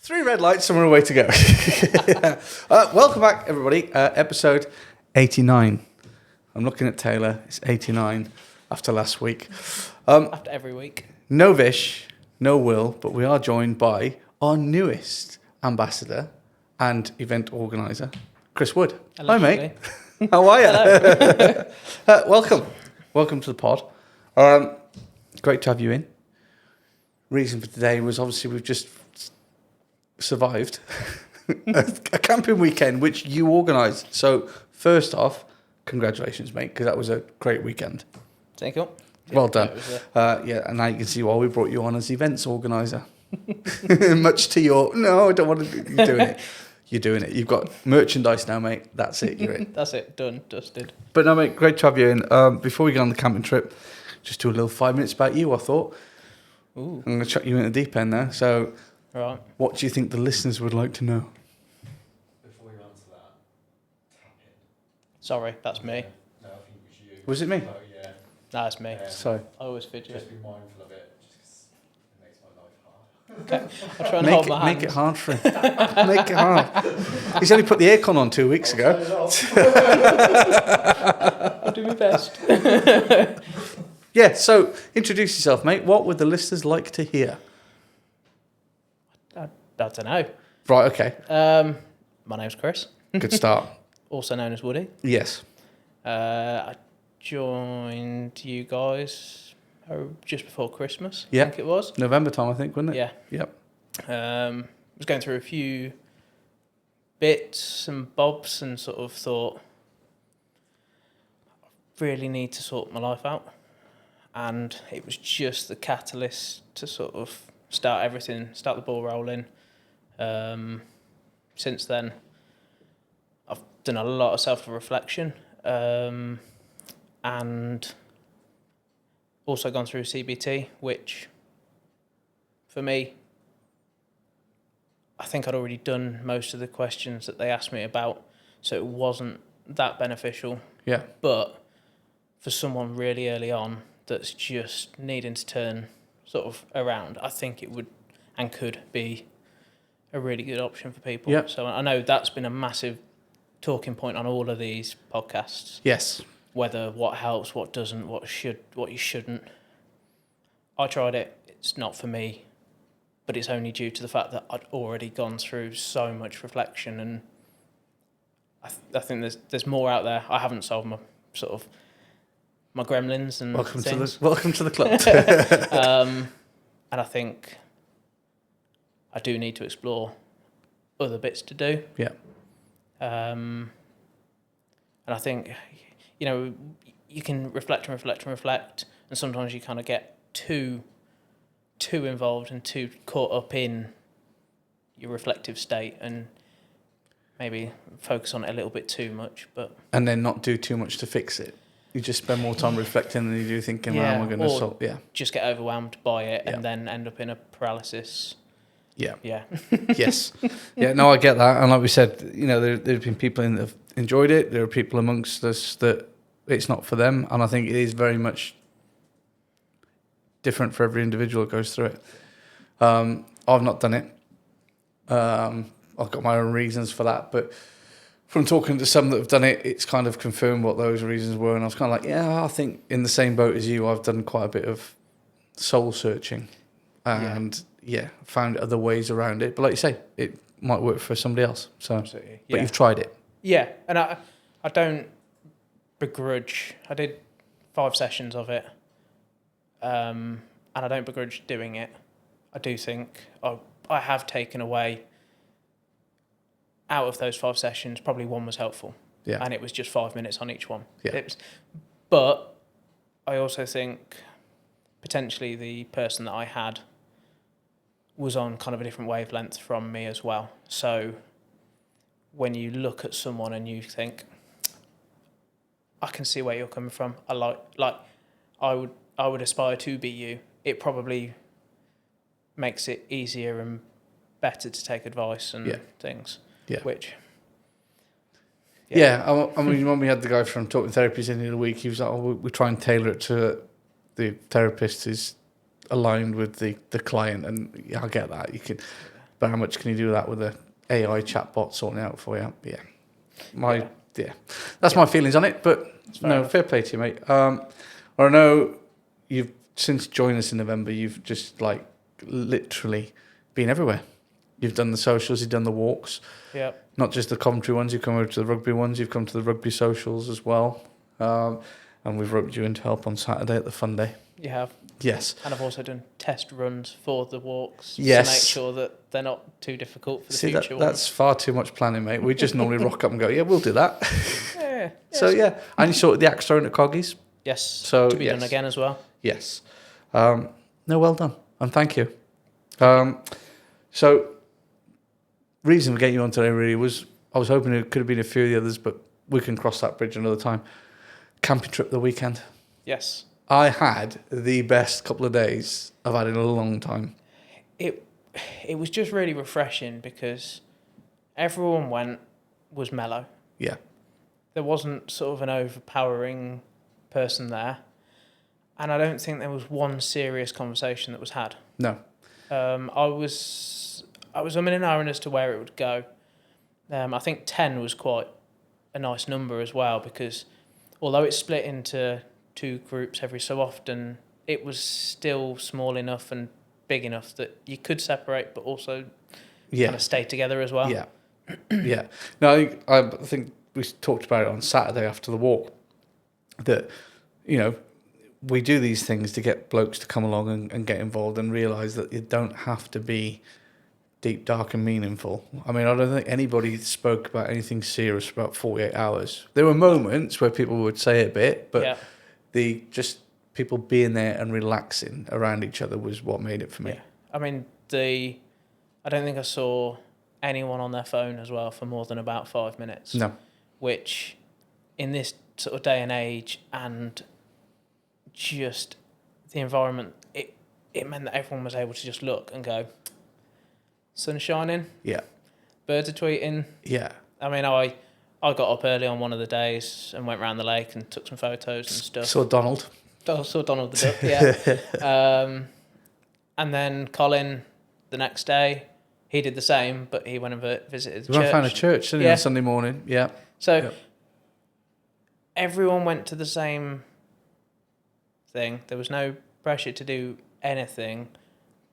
Three red lights, somewhere away to go. Welcome back, everybody. Episode 89. I'm looking at Taylor. It's 89 after last week. After every week. No Vish, no Will, but we are joined by our newest ambassador and event organizer, Chris Wood. Hello, Hi, mate. How are you? Welcome. Welcome to the pod. Great to have you in. Reason for today was obviously we've just survived a camping weekend which you organised. So first off, congratulations, mate, because that was a great weekend. Thank you. Well done. And now you can see why we brought you on as events organiser. Much to your no, I don't want to. You're doing it. You're doing it. You've got merchandise now, mate. That's it. You're in. That's it. Done. Dusted. But no, mate, great to have you in. Before we go on the camping trip, just do a little 5 minutes about you. I thought. Ooh. I'm going to chuck you in the deep end now. So, right. What do you think the listeners would like to know? Before we answer that, tap in. Sorry, that's me. No, I think it was you. Was it me? Oh, yeah. That's me. Sorry. I always fidget. Just be mindful of it, just 'cause it makes my life hard. Okay. I'll try and hold my hands. Make it hard for him. Make it hard. He's only put the aircon on 2 weeks ago. I'll do my best. Yeah, so introduce yourself, mate. What would the listeners like to hear? I don't know. Right, okay. My name's Chris, Good start. also known as Woody. Yes. I joined you guys just before Christmas. Yeah. I think it was. November time, I think, wasn't it? Yeah. Yep. Was going through a few bits and bobs and sort of thought, I really need to sort my life out. And it was just the catalyst to sort of start the ball rolling. Since then, I've done a lot of self-reflection and also gone through CBT, which for me, I think I'd already done most of the questions that they asked me about, so it wasn't that beneficial. Yeah. But for someone really early on that's just needing to turn sort of around, I think it would and could be a really good option for people. Yeah. So I know that's been a massive talking point on all of these podcasts. Yes. Whether what helps, what doesn't, what you shouldn't. I tried it. It's not for me, but it's only due to the fact that I'd already gone through so much reflection, and I think there's more out there. I haven't solved my gremlins and Welcome things. to the club. And I think I do need to explore other bits to do. Yeah. And I think, you can reflect, and sometimes you kind of get too involved and too caught up in your reflective state and maybe focus on it a little bit too much. And then not do too much to fix it. You just spend more time reflecting than you do thinking, how am I going to solve? Yeah. Just get overwhelmed by it and then end up in a paralysis. Yeah. Yeah. Yes. Yeah, no, I get that. And like we said, there have been people that have enjoyed it. There are people amongst us that it's not for them. And I think it is very much different for every individual that goes through it. I've not done it. I've got my own reasons for that. But from talking to some that have done it, it's kind of confirmed what those reasons were. And I was kind of like, yeah, I think in the same boat as you, I've done quite a bit of soul searching. And found other ways around it. But like you say, it might work for somebody else. So, absolutely. But you've tried it. Yeah, and I don't begrudge. I did 5 sessions of it, and I don't begrudge doing it. I do think I have taken away out of those 5 sessions. Probably one was helpful, and it was just 5 minutes on each one. Yeah. But I also think potentially the person that I had was on kind of a different wavelength from me as well. So when you look at someone and you think, I can see where you're coming from. I would aspire to be you. It probably makes it easier and better to take advice and things. Yeah. Which. Yeah. I mean, when we had the guy from Talking Therapies in the other week, he was like, we try and tailor it to the therapist is aligned with the client, and I get that. You can, But how much can you do that with a AI chatbot sorting it out for you? Yeah. That's my feelings on it. But fair play to you, mate. I know you've since joined us in November. You've just like literally been everywhere. You've done the socials. You've done the walks. Yeah. Not just the Coventry ones. You've come over to the rugby ones. You've come to the rugby socials as well. And we've roped you in to help on Saturday at the fun day. You have. Yes. And I've also done test runs for the walks Yes. to make sure that they're not too difficult for the See, future that's far too much planning, mate. We just normally rock up and go, yeah, we'll do that. Yeah. So, yeah. And you sorted the axe throwing at Coggies? Yes. So, to be done again as well. Yes. No, well done. And thank you. So, reason for getting you on today really was I was hoping it could have been a few of the others, but we can cross that bridge another time. Camping trip the weekend. Yes. I had the best couple of days I've had in a long time. It was just really refreshing because everyone was mellow. Yeah. There wasn't sort of an overpowering person there. And I don't think there was one serious conversation that was had. No. I was umming and ahhing as to where it would go. I think 10 was quite a nice number as well because although it's split into 2 groups every so often, it was still small enough and big enough that you could separate but also kind of stay together as well. Yeah. Yeah. No, I think we talked about it on Saturday after the walk that, you know, we do these things to get blokes to come along and get involved and realise that you don't have to be deep, dark and meaningful. I mean, I don't think anybody spoke about anything serious for about 48 hours. There were moments where people would say a bit, but just people being there and relaxing around each other was what made it for me. Yeah. I mean, I don't think I saw anyone on their phone as well for more than about 5 minutes. No. Which, in this sort of day and age and just the environment, it meant that everyone was able to just look and go, sun shining, Yeah. birds are tweeting. Yeah. I mean, I got up early on one of the days and went round the lake and took some photos and stuff. Saw Donald. Saw Donald the Duck, yeah. And then Colin, the next day, he did the same, but he went and visited the church. We found a church, didn't he, on Sunday morning? Yeah. So everyone went to the same thing. There was no pressure to do anything,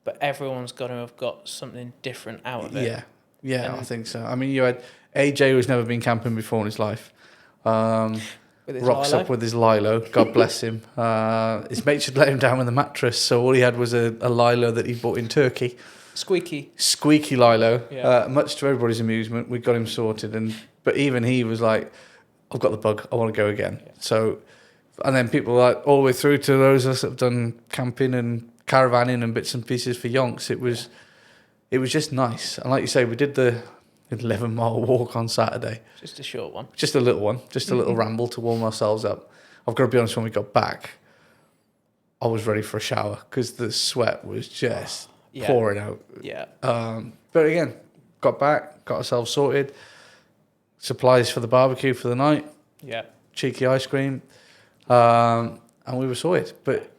but everyone's got to have got something different out of it. Yeah. Yeah, and I think so. I mean, you had AJ, who's never been camping before in his life. Rocks up with his Lilo. God bless him. His mate should let him down with a mattress, so all he had was a Lilo that he bought in Turkey. Squeaky Lilo. Yeah. Much to everybody's amusement, we got him sorted, but even he was like, "I've got the bug. I want to go again." Yeah. So, and then people like all the way through to those of us that have done camping and caravanning and bits and pieces for yonks. It was just nice. And like you say, we did the 11-mile walk on Saturday. Just a short one. Just a little one. Just a little ramble to warm ourselves up. I've got to be honest, when we got back, I was ready for a shower because the sweat was just pouring out. Yeah. But again, got back, got ourselves sorted. Supplies for the barbecue for the night. Yeah. Cheeky ice cream. And we were sorted. But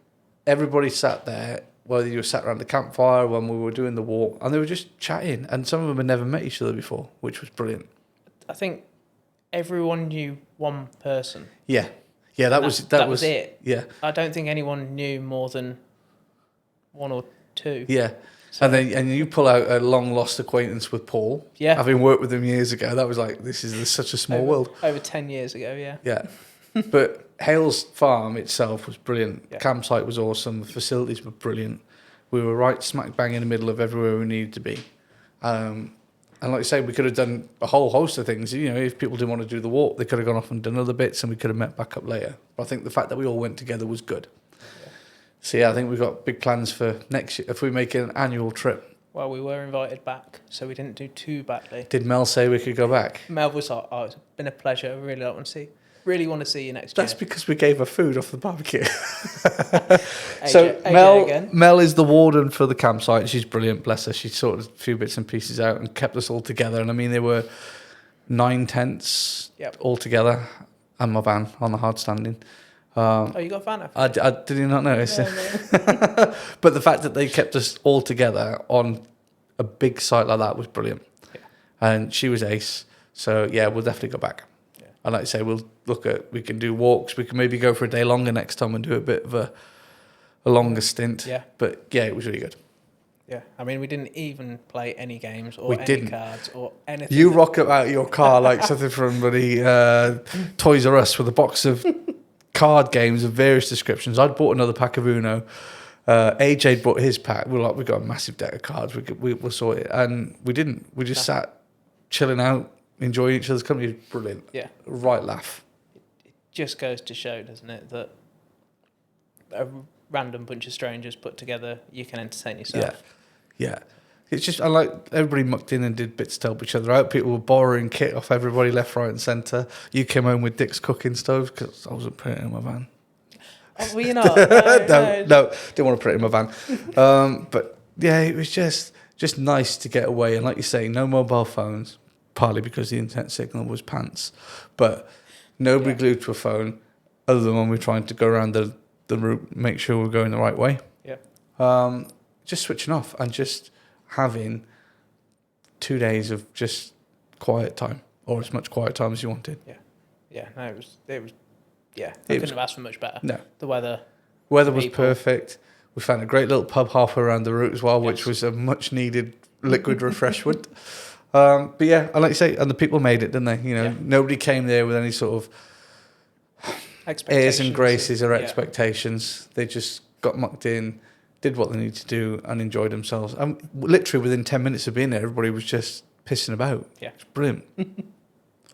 everybody sat there, whether you were sat around the campfire when we were doing the walk, and they were just chatting. And some of them had never met each other before, which was brilliant. I think everyone knew one person. Yeah. Yeah, that was it. Yeah. I don't think anyone knew more than 1 or 2. Yeah. So, and you pull out a long lost acquaintance with Paul. Yeah. Having worked with him years ago, that was like, this is such a small world. Over 10 years ago, yeah. Yeah. But Hales Farm itself was brilliant. Yeah. Campsite was awesome. The facilities were brilliant. We were right smack bang in the middle of everywhere we needed to be. And like you say, we could have done a whole host of things. You know, if people didn't want to do the walk, they could have gone off and done other bits and we could have met back up later. But I think the fact that we all went together was good. Yeah. So yeah, I think we've got big plans for next year if we make it an annual trip. Well, we were invited back, so we didn't do too badly. Did Mel say we could go back? Mel was like, "Oh, it's been a pleasure. I really want to see you next year." That's because we gave her food off the barbecue. AJ Mel is the warden for the campsite. She's brilliant, bless her. She sorted a few bits and pieces out and kept us all together. And I mean, there were 9 tents all together and my van on the hard standing. You got a van? I did not notice. Yeah, But the fact that they kept us all together on a big site like that was brilliant. Yeah. And she was ace. So, yeah, we'll definitely go back. Yeah. And like I say, we can do walks. We can maybe go for a day longer next time and do a bit of a longer stint. Yeah. But, yeah, it was really good. Yeah, I mean, we didn't even play any games or We any didn't. cards or anything. You rock up out of your car like something from the Toys R Us with a box of card games of various descriptions. I'd bought another pack of Uno. AJ bought his pack. We got a massive deck of cards. We'll sort it, and we didn't. We just sat chilling out, enjoying each other's company. Brilliant. Yeah, Right laugh. it just goes to show, doesn't it, that a random bunch of strangers put together, you can entertain yourself. Yeah. It's just, I like, everybody mucked in and did bits to help each other out. People were borrowing kit off everybody left, right and centre. You came home with Dick's cooking stove because I wasn't putting it in my van. Oh, well, you're not. No. Didn't want to put it in my van. But yeah, it was just nice to get away. And like you say, no mobile phones, partly because the internet signal was pants. But nobody glued to a phone other than when we're trying to go around the route, make sure we're going the right way. Yeah. Just switching off and just having 2 days of just quiet time, or as much quiet time as you wanted. Yeah. No, it was. Yeah, I couldn't have asked for much better. No, The weather was people. perfect. We found a great little pub halfway around the route as well, which Yes. was a much needed liquid refreshment. But yeah, I like you say, and the people made it, didn't they? You know, Yeah. nobody came there with any sort of airs and graces or expectations. They just got mucked in, did what they needed to do, and enjoyed themselves. And literally within 10 minutes of being there, everybody was just pissing about. Yeah. It's brilliant.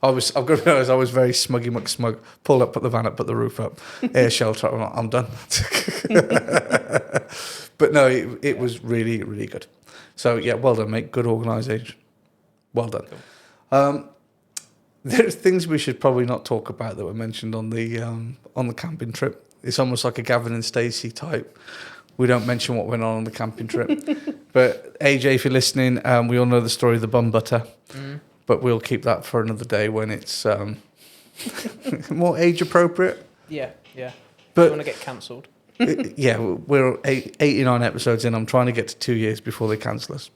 I've got to be honest, I was very smug. Pulled up, put the van up, put the roof up, air shelter. I'm like, I'm done. But no, it was really, really good. So yeah, well done, mate. Good organisation. Well done. Cool. There's things we should probably not talk about that were mentioned on the camping trip. It's almost like a Gavin and Stacey type. We don't mention what went on the camping trip. But AJ, if you're listening, we all know the story of the bun butter. Mm. But we'll keep that for another day when it's more age appropriate. Yeah. But You want to get cancelled? yeah, we're 89 episodes in. I'm trying to get to 2 years before they cancel us.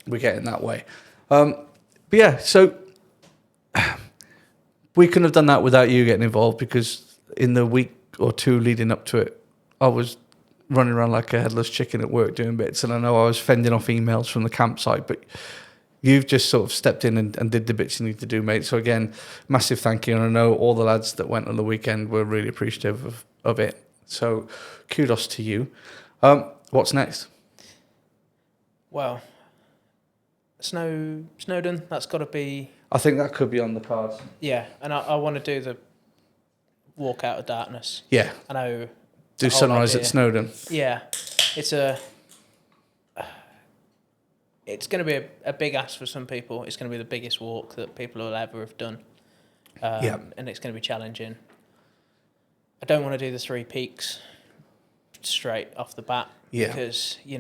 We're getting that way. But yeah, so we couldn't have done that without you getting involved, because in the week or two leading up to it, I was running around like a headless chicken at work doing bits, and I know I was fending off emails from the campsite, but you've just sort of stepped in and did the bits you need to do, mate. So again, massive thank you, and I know all the lads that went on the weekend were really appreciative of it. So kudos to you. What's next? Well, Snowdon. That's got to be. I think that could be on the cards. Yeah, and I want to do the walk out of darkness. Yeah. I know. Do sunrise at Snowdon. Yeah, it's going to be a big ask for some people. It's going to be the biggest walk that people will ever have done. And it's going to be challenging. I don't want to do the 3 peaks straight off the bat, because you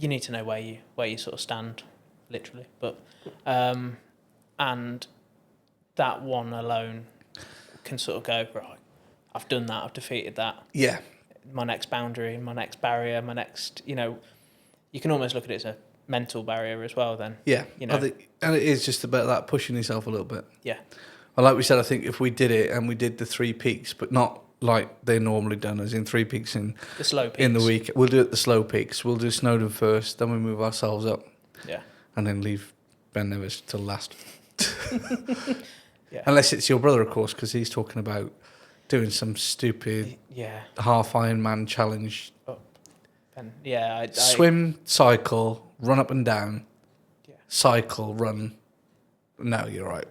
need to know where you sort of stand, literally. But and that one alone can sort of go, right, I've done that, I've defeated that. Yeah. My next boundary, my next barrier, my next, you can almost look at it as a mental barrier as well then. Yeah. I think, and it is just about that, pushing yourself a little bit. Yeah. And like we said, I think if we did it and we did the 3 peaks, but not like they're normally done, as in 3 peaks in the slow peaks. in the week, we'll do it the slow peaks. We'll do Snowdon first, then we move ourselves up. Yeah. And then leave Ben Nevis till last. Yeah. Unless it's your brother, of course, because he's talking about doing some stupid half Ironman challenge. And I Swim, cycle, run up and down, Yeah. cycle, run. No, you're right.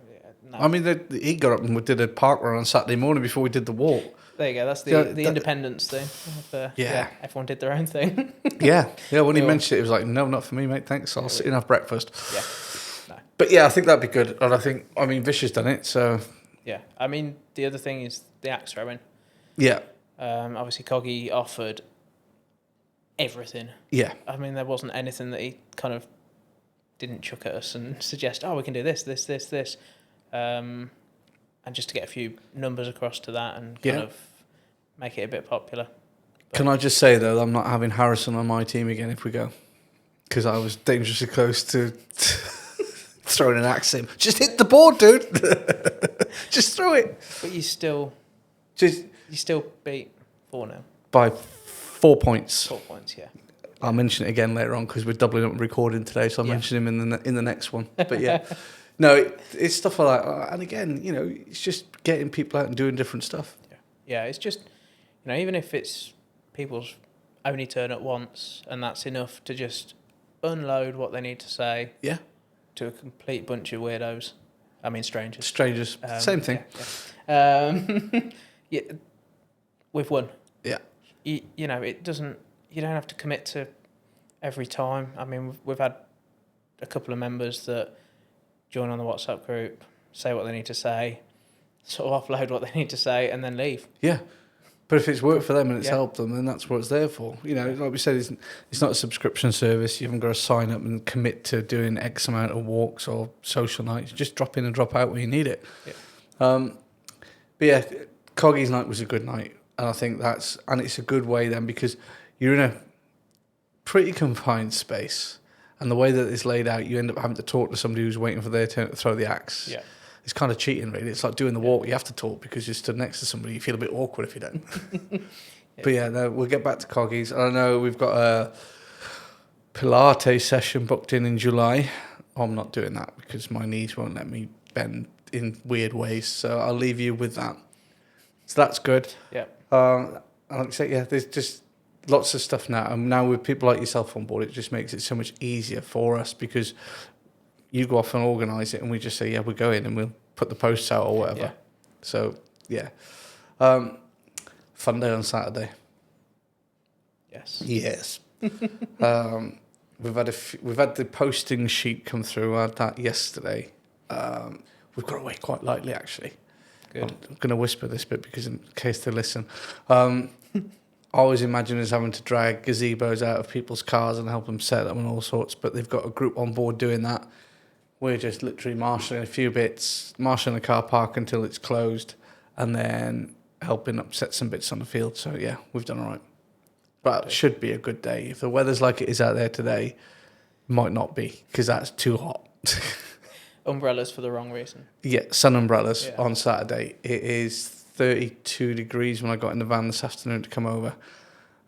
No. I mean, he got up and did a park run on Saturday morning before we did the walk. There you go. That's the Yeah, independence thing. Everyone did their own thing. Yeah. When he Cool. mentioned it, it was like, no, not for me, mate. Thanks. I'll sit and have breakfast. Yeah. No. But yeah, I think that'd be good. And I mean, Vish has done it, so Yeah. I mean, the other thing is the axe throwing. yeah. Obviously, Coggy offered everything. Yeah. I mean, there wasn't anything that he kind of didn't chuck at us and suggest, we can do this. And just to get a few numbers across to that and kind of make it a bit popular. Can I just say, though, I'm not having Harrison on my team again if we go. because I was dangerously close to throwing an axe in. Just hit the board, dude. Just throw it. But you still beat 4-0. By 4 points. 4 points, yeah. I'll mention it again later on because we're doubling up recording today, so I'll mention him in the next one. But yeah, no, it's stuff like that. And again, it's just getting people out and doing different stuff. Yeah, it's just, even if it's people's only turn at once, and that's enough to just unload what they need to say. Yeah. To a complete bunch of weirdos. I mean, strangers. Strangers, same thing. Yeah. We've won. Yeah. It doesn't. You don't have to commit to every time. I mean, we've had a couple of members that join on the WhatsApp group, say what they need to say, sort of offload what they need to say, and then leave. Yeah. But if it's worked for them and it's helped them, then that's what it's there for. Like we said, it's not a subscription service. You haven't got to sign up and commit to doing X amount of walks or social nights. Just drop in and drop out when you need it. Yeah. But yeah, Coggy's night was a good night. And I think it's a good way then because you're in a pretty confined space. And the way that it's laid out, you end up having to talk to somebody who's waiting for their turn to throw the axe. Yeah. It's kind of cheating, really. It's like doing the walk. You have to talk because you're stood next to somebody. You feel a bit awkward if you don't. But yeah, no, we'll get back to Coggies. I know we've got a Pilates session booked in July. I'm not doing that because my knees won't let me bend in weird ways. So I'll leave you with that. So that's good. Yeah. Like I say, yeah, there's just lots of stuff now. And now with people like yourself on board, it just makes it so much easier for us because you go off and organise it and we just say, yeah, we'll go in and we'll put the posts out or whatever. Yeah. So, yeah. Fun day on Saturday. Yes. Yes. We've had the posting sheet come through. I had that yesterday. We've got away quite lightly, actually. Good. I'm going to whisper this bit because in case they listen. I always imagine us having to drag gazebos out of people's cars and help them set them and all sorts, but they've got a group on board doing that. We're just literally marshalling a few bits, marshalling the car park until it's closed, and then helping upset some bits on the field. So, yeah, we've done all right. But it should be a good day. If the weather's like it is out there today, might not be, because that's too hot. Umbrellas for the wrong reason. Yeah, sun umbrellas on Saturday. It is 32 degrees when I got in the van this afternoon to come over.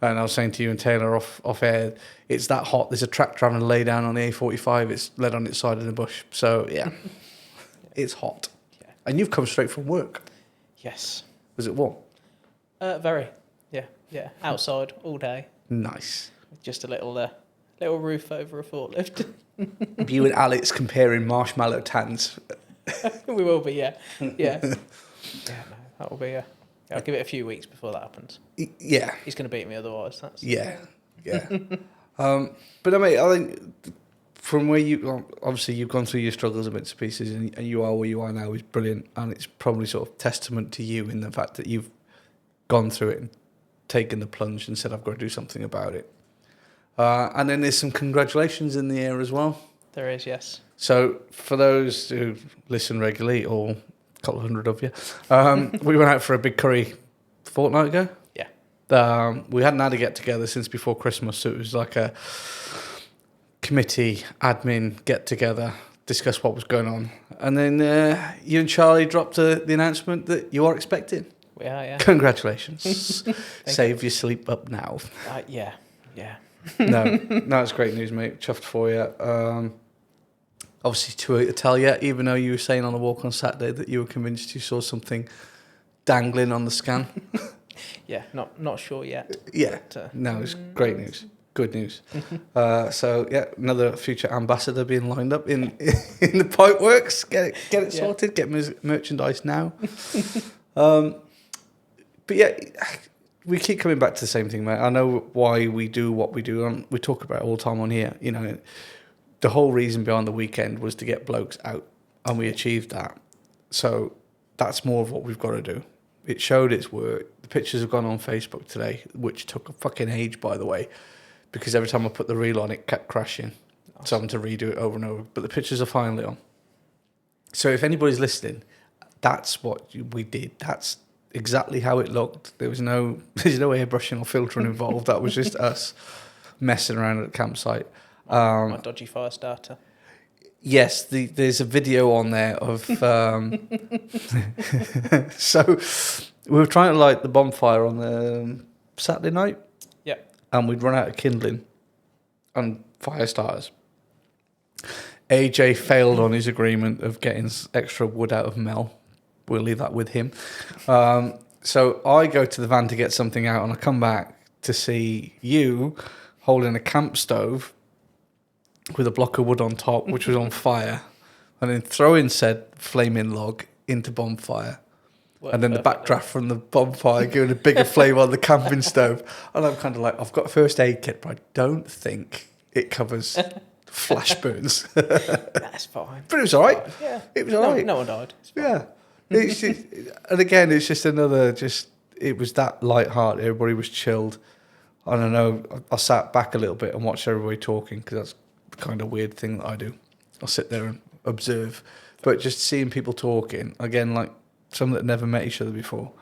And I was saying to you and Taylor off air, it's that hot. There's a tractor having to lay down on the A45. It's led on its side in the bush. So, yeah, it's hot. Yeah. And you've come straight from work. Yes. Was it warm? Very. Yeah. Outside all day. Nice. Just a little roof over a forklift. You and Alex comparing marshmallow tans. We will be, yeah. Yeah. No, that will be, I'll give it a few weeks before that happens. Yeah. He's going to beat me otherwise. Yeah. But I mean, I think from where obviously you've gone through your struggles and bits and pieces and you are where you are now is brilliant. And it's probably sort of testament to you in the fact that you've gone through it and taken the plunge and said, I've got to do something about it. And then there's some congratulations in the air as well. There is, yes. So for those who listen regularly, or a couple of hundred of you, we went out for a big curry a fortnight ago. Yeah. We hadn't had a get-together since before Christmas, so it was like a committee, admin get-together, discuss what was going on. And then you and Charlie dropped the announcement that you are expecting. We are, yeah. Congratulations. Save your sleep up now. Yeah. No, it's great news, mate. Chuffed for you. Obviously, too early to tell yet, even though you were saying on the walk on Saturday that you were convinced you saw something dangling on the scan. Yeah, not sure yet. Yeah, no, it's great news. Good news. So, yeah, another future ambassador being lined up in the pipe works. Get it sorted, get merchandise now. But yeah, we keep coming back to the same thing, mate. I know why we do what we do, and we talk about it all the time on here. You know, the whole reason behind the weekend was to get blokes out, and we achieved that. So that's more of what we've got to do. It showed its work. The pictures have gone on Facebook today, which took a fucking age, by the way, because every time I put the reel on, it kept crashing. Awesome. So I'm having to redo it over and over. But the pictures are finally on. So if anybody's listening, that's what we did. That's exactly how it looked. There's no airbrushing or filtering involved. That was just us messing around at the campsite. My dodgy fire starter. Yes, there's a video on there of. So we were trying to light the bonfire on the Saturday night. Yep. And we'd run out of kindling and fire starters. AJ failed on his agreement of getting extra wood out of Mel. We'll leave that with him. So I go to the van to get something out, and I come back to see you holding a camp stove with a block of wood on top, which was on fire, and then throwing said flaming log into bonfire. Worked And then the perfectly. backdraft from the bonfire giving a bigger flame on the camping stove. And I'm kind of like, I've got a first aid kit, but I don't think it covers flash burns. That's fine. But it was all right. Yeah. It was all right. No one died. It's fine. Yeah. It's just, and again, it's just another, it was that light-hearted. Everybody was chilled. I don't know. I sat back a little bit and watched everybody talking, because that's the kind of weird thing that I do. I'll sit there and observe. But just seeing people talking, again, like some that never met each other before.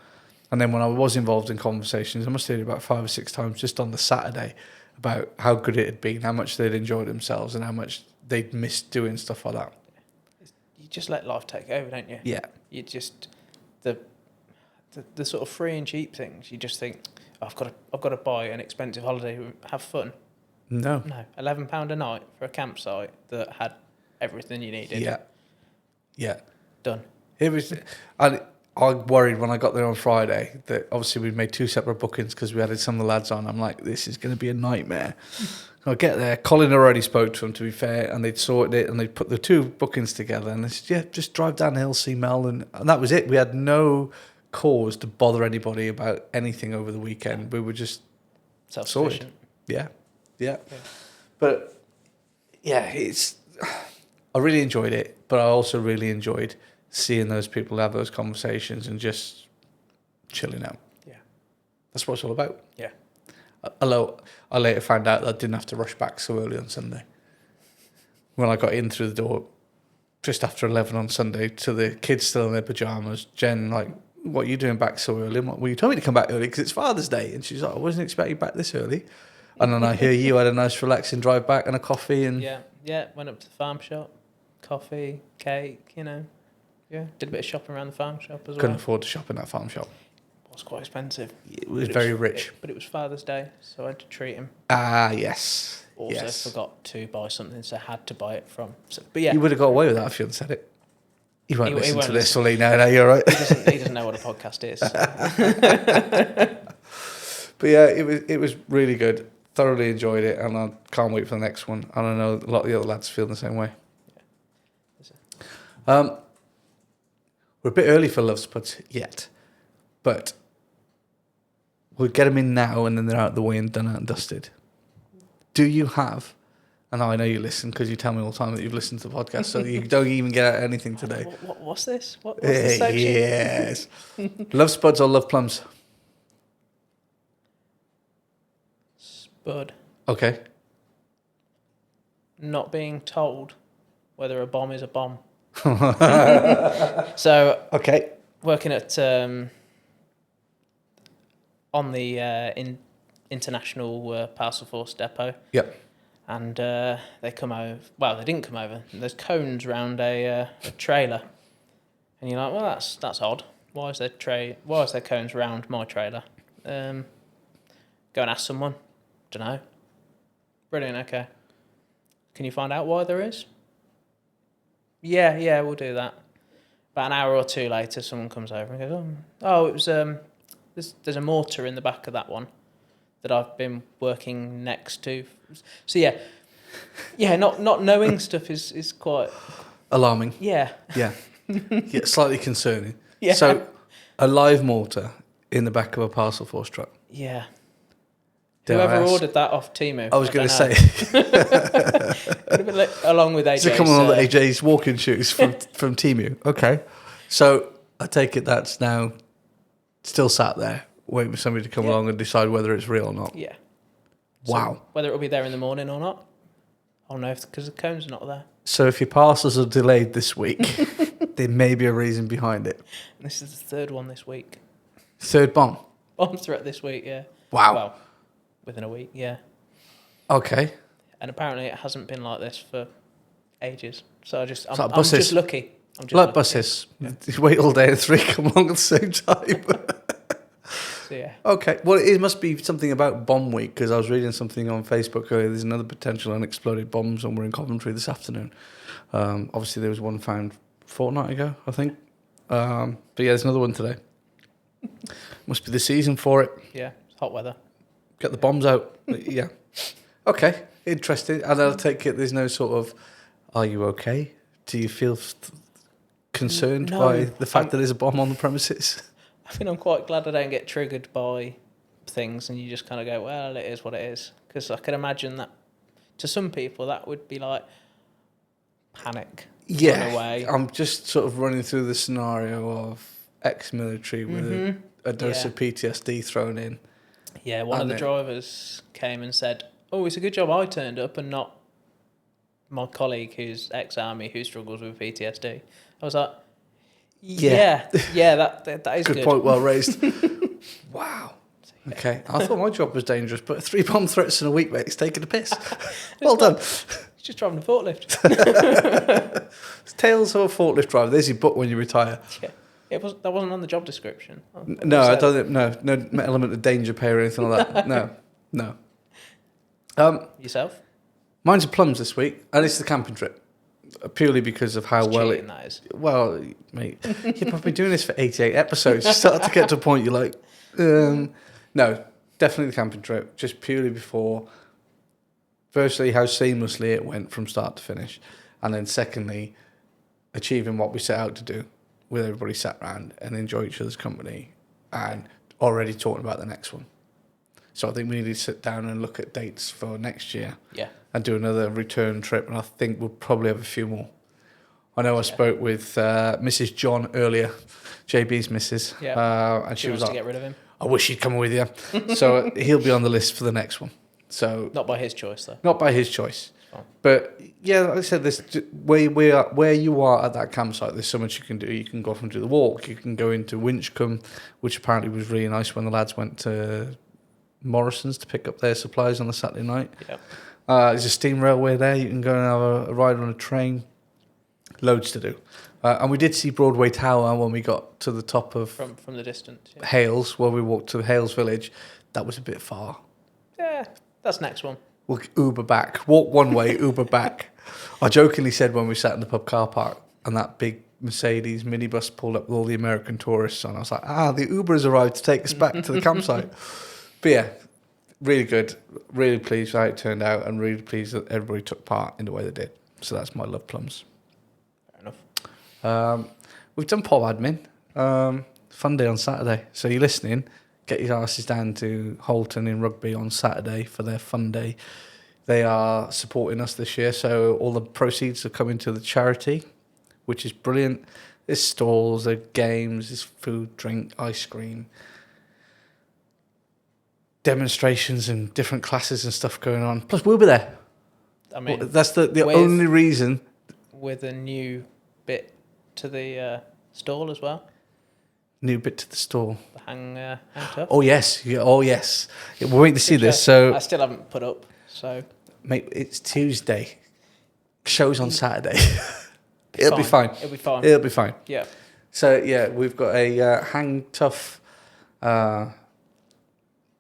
And then when I was involved in conversations, I must have did about 5 or 6 times just on the Saturday about how good it had been, how much they'd enjoyed themselves, and how much they'd missed doing stuff like that. You just let life take over, don't you? Yeah. You just the sort of free and cheap things. You just think, oh, I've got to buy an expensive holiday, have fun. No. No, £11 a night for a campsite that had everything you needed. Yeah. Yeah. Done. It was. I worried when I got there on Friday that obviously we'd made 2 separate bookings because we had some of the lads on. I'm like, this is going to be a nightmare. I get there. Colin already spoke to him, to be fair, and they'd sorted it and they'd put the 2 bookings together. And they said, yeah, just drive down the hill, see Mel. And that was it. We had no cause to bother anybody about anything over the weekend. We were just Self-sufficient. Yeah. But yeah, I really enjoyed it, but I also really enjoyed seeing those people have those conversations and just chilling out. Yeah. That's what it's all about. Yeah. Although I later found out that I didn't have to rush back so early on Sunday. When I got in through the door just after 11 on Sunday, to the kids still in their pyjamas, Jen, like, what are you doing back so early? Well, you told me to come back early because it's Father's Day. And she's like, I wasn't expecting you back this early. And then I hear you had a nice relaxing drive back and a coffee. And Yeah, went up to the farm shop, coffee, cake, Yeah, did a bit of shopping around the farm shop as couldn't well. afford to shop in that farm shop. It was quite expensive. It was very rich. But it was Father's Day, so I had to treat him. Ah, yes. Also yes. forgot to buy something, so had to buy it from. So, but yeah, You would have got away with that if you hadn't said it. He won't He listen won't to this, listen. will he? No, you're right. he doesn't know what a podcast is. But yeah, it was really good. Thoroughly enjoyed it, and I can't wait for the next one. And I know a lot of the other lads feel the same way. We're a bit early for Love Spuds yet, but we'll get them in now, and then they're out of the way and done out and dusted. Do you have? And I know you listen because you tell me all the time that you've listened to the podcast, so you don't even get out anything today. What's this? What's this section? Yes. Love Spuds or Love Plums? Spud. Okay. Not being told whether a bomb is a bomb. So Okay. working at on the international parcel force depot. Yep. And they come over. Well, they didn't come over. There's cones round a trailer, and you're like, well, that's odd. Why is there cones round my trailer? Go and ask someone. Don't know. Brilliant. Okay. Can you find out why there is? Yeah, we'll do that. About an hour or two later, someone comes over and goes, oh, it was there's a mortar in the back of that one that I've been working next to. So yeah, not knowing stuff is quite Alarming. yeah. Yeah. Yeah, slightly concerning. Yeah. So, a live mortar in the back of a parcel force truck. Yeah. Dare I Whoever ask? ordered that off Temu. I was going to say, Could have been along with AJ's. to come on AJ's walking shoes from Temu. Okay. So, I take it that's now still sat there, waiting for somebody to come along and decide whether it's real or not. Yeah. Wow. So whether it'll be there in the morning or not, I'll know because the cone's not there. So, if your parcels are delayed this week, there may be a reason behind it. And this is the third one this week. Third bomb. Bomb threat this week, yeah. Wow. Well, within a week, yeah. Okay. and apparently it hasn't been like this for ages. So I'm like just buses. lucky. I'm just Like lucky. buses. You wait all day and 3 come along at the same time. So yeah, Okay. Well, it must be something about bomb week, because I was reading something on Facebook earlier. There's another potential unexploded bomb somewhere in Coventry this afternoon. Obviously, there was one found a fortnight ago, I think. But yeah, there's another one today. Must be the season for it. yeah, it's hot weather. Get the bombs out. Yeah. Okay. Interesting. And I'll take it there's no sort of, are you okay? Do you feel concerned No, by the fact that there's a bomb on the premises? I mean, I'm quite glad I don't get triggered by things, and you just kind of go, well, it is what it is. Because I can imagine that to some people that would be like panic. Yeah. Run away. I'm just sort of running through the scenario of ex-military with a dose of PTSD thrown in. Yeah, one of the drivers came and said, oh, it's a good job I turned up and not my colleague who's ex-army who struggles with PTSD. I was like, yeah, that is good. Good point, well raised. Wow. Okay, I thought my job was dangerous, but 3 bomb threats in a week, mate, it's taking a piss. Well done. He's just driving a forklift. Tales of a forklift driver. There's your book when you retire. Yeah, that wasn't on the job description. No, I don't think, no element of danger pay or anything like that. No. Yourself? Mine's a plums this week, and it's the camping trip. Purely because of how well cheating, that is. Well, mate, I've been doing this for 88 episodes. You start to get to a point you're like, no, definitely the camping trip. Just purely before, firstly, how seamlessly it went from start to finish, and then secondly, achieving what we set out to do, with everybody sat around and enjoy each other's company, and already talking about the next one. So I think we need to sit down and look at dates for next year. Yeah. And do another return trip, and I think we'll probably have a few more. I know I spoke with Mrs. John earlier, JB's missus, and she was like, to get rid of him. I wish he'd come with you. So he'll be on the list for the next one. So Not by his choice, though. not by his choice. Fine. But yeah, like I said, this where you are at that campsite, there's so much you can do. You can go off and do the walk. You can go into Winchcombe, which apparently was really nice when the lads went to Morrison's to pick up their supplies on the Saturday night. Yep. There's a steam railway there. You can go and have a ride on a train. Loads to do. And we did see Broadway Tower when we got to the top of From the distance. Yeah. Hales, where we walked to Hales Village. That was a bit far. Yeah, that's next one. We'll Uber back. Walk one way, Uber back. I jokingly said when we sat in the pub car park and that big Mercedes minibus pulled up with all the American tourists on, I was like, the Uber has arrived to take us back to the campsite. But yeah, really good. Really pleased with how it turned out, and really pleased that everybody took part in the way they did. So that's my love plums. Fair enough. We've done pub admin. Fun day on Saturday. So you're listening, get your asses down to Holton in Rugby on Saturday for their fun day. They are supporting us this year, so all the proceeds are coming to the charity, which is brilliant. There's stalls, there's games, there's food, drink, ice cream, demonstrations and different classes and stuff going on. Plus, we'll be there. I mean, that's the only reason. With a new bit to the stall as well. New bit to the stall. The hang tough. Oh yes, yeah, oh yes. Yeah, we're waiting to see this. I So, still haven't put up. So, mate, it's Tuesday. Show's on Saturday. It'll be fine. It'll be fine. It'll be fine. Yeah. So yeah, we've got a hang tough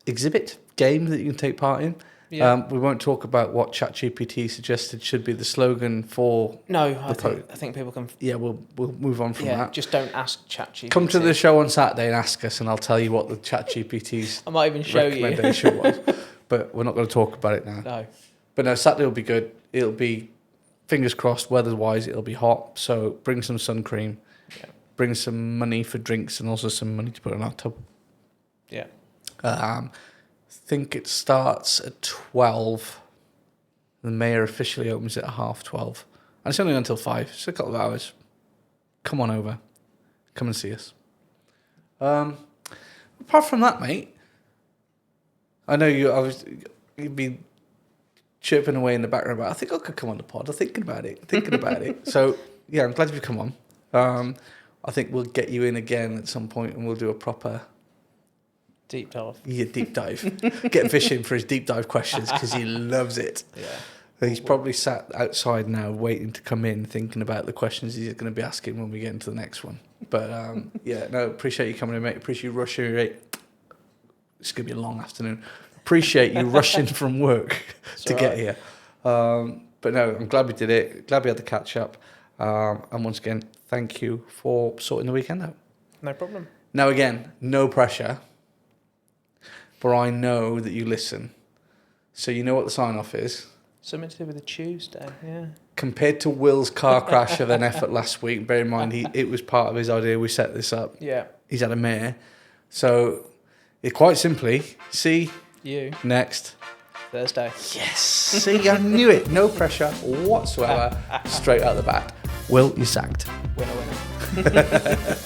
exhibit game that you can take part in. Yeah. We won't talk about what ChatGPT suggested should be the slogan for. No, I think people can. Yeah, we'll move on from that. Just don't ask ChatGPT. Come to the show on Saturday and ask us, and I'll tell you what the ChatGPT's I might even show you. recommendation was. But we're not going to talk about it now. No. But no, Saturday will be good. It'll be, fingers crossed, weather-wise, it'll be hot. So bring some sun cream. Yeah. Bring some money for drinks and also some money to put in our tub. Yeah. I think it starts at 12. The mayor officially opens it at 12:30. And it's only until 5. It's a couple of hours. Come on over. Come and see us. Apart from that, mate, I know you'd be chirping away in the background about, I think I could come on the pod. I'm thinking about it. So, yeah, I'm glad you've come on. I think we'll get you in again at some point and we'll do a proper... Deep dive. Yeah, deep dive. Get Fish in for his deep dive questions because he loves it. Yeah. He's probably sat outside now waiting to come in, thinking about the questions he's going to be asking when we get into the next one. But yeah, no, appreciate you coming in, mate. Appreciate you rushing. It's going to be a long afternoon. Appreciate you rushing from work to get here. But no, I'm glad we did it. Glad we had the catch up. And once again, thank you for sorting the weekend out. No problem. Now again, no pressure. But I know that you listen. So you know what the sign-off is. Something to do with a Tuesday, yeah. Compared to Will's car crash of an effort last week, bear in mind it was part of his idea. We set this up. Yeah. He's had a mare. So quite simply, see you next Thursday. Yes. See, I knew it. No pressure whatsoever. Straight out the bat. Will, you sacked. Winner, winner.